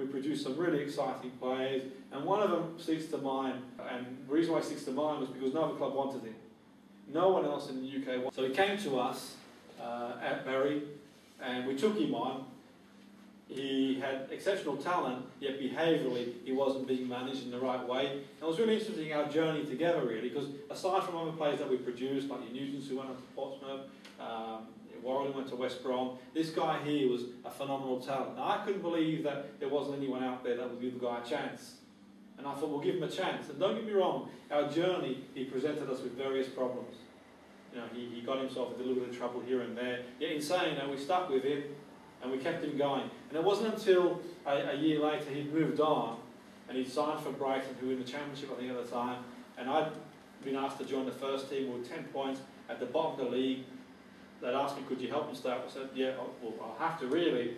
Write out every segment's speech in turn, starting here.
we produced some really exciting players, and one of them sticks to mind, and the reason why he sticks to mind was because no other club wanted him. No one else in the UK wanted him. So he came to us at Bury, and we took him on. He had exceptional talent, yet behaviourally he wasn't being managed in the right way. And it was really interesting our journey together, really, because aside from other players that we produced, like your Newtons who went on to Portsmouth, Warren went to West Brom, this guy here was a phenomenal talent. Now, I couldn't believe that there wasn't anyone out there that would give the guy a chance. And I thought, we'll give him a chance. And don't get me wrong, our journey, he presented us with various problems. You know, he got himself into a little bit of trouble here and there. Yet in saying that, we stuck with him and we kept him going. And it wasn't until a year later he'd moved on and he'd signed for Brighton, who were in the Championship, I think, at the time. And I'd been asked to join the first team. We were 10 points at the bottom of the league. They'd asked me, could you help them start? I said, yeah, well, I'll have to really.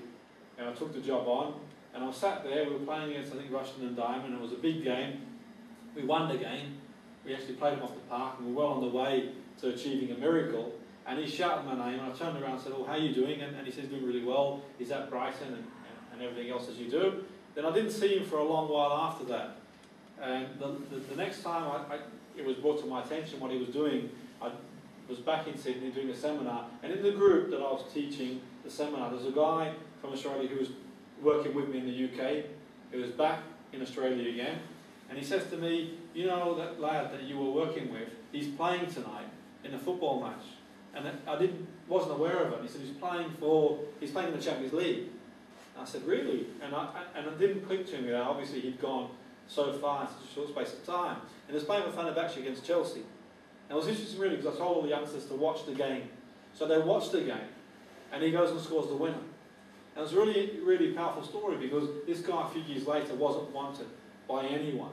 And I took the job on. And I sat there, we were playing against, I think, Rushden and Diamond. It was a big game. We won the game. We actually played them off the park, and we were well on the way to achieving a miracle. And he shouted my name, and I turned around and said, oh, how are you doing? And he said, doing really well. He's at Brighton and everything else as you do. Then I didn't see him for a long while after that. And the next time it was brought to my attention what he was doing, I was back in Sydney doing a seminar, and in the group that I was teaching the seminar, there's a guy from Australia who was working with me in the UK, who was back in Australia again, and he says to me, you know that lad that you were working with, he's playing tonight in a football match. And I wasn't aware of it. He said he's playing in the Champions League. And I said, really? And it didn't click to me that obviously he'd gone so far in such a short space of time. And he was playing with Fenerbahce against Chelsea. And it was interesting really because I told all the youngsters to watch the game. So they watched the game, and he goes and scores the winner. And it was a really, really powerful story because this guy a few years later wasn't wanted by anyone.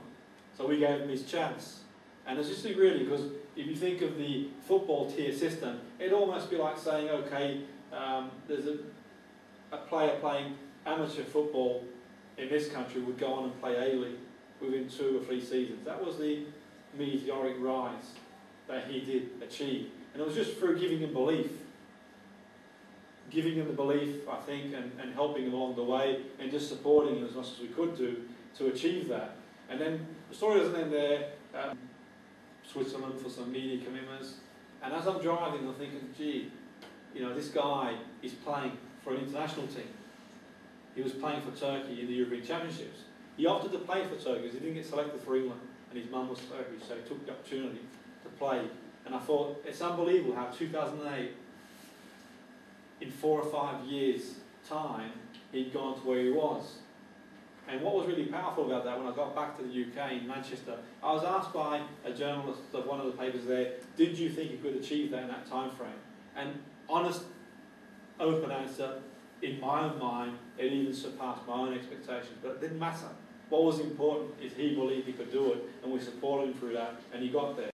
So we gave him his chance. And it's just really because if you think of the football tier system, it'd almost be like saying, okay, there's a player playing amateur football in this country would go on and play A-League within 2 or 3 seasons. That was the meteoric rise that he did achieve. And it was just through giving him belief. Giving him the belief, I think, and helping him along the way, and just supporting him as much as we could do to achieve that. And then the story doesn't end there. Switzerland for some media commitments. And as I'm driving, I'm thinking, gee, you know, this guy is playing for an international team. He was playing for Turkey in the European Championships. He opted to play for Turkey because he didn't get selected for England, and his mum was Turkish, so he took the opportunity to play. And I thought, it's unbelievable how 2008, in 4 or 5 years' time, he'd gone to where he was. And what was really powerful about that, when I got back to the UK in Manchester, I was asked by a journalist of one of the papers there, did you think you could achieve that in that time frame? And honest, open answer, in my own mind, it even surpassed my own expectations. But it didn't matter. What was important is he believed he could do it, and we supported him through that, and he got there.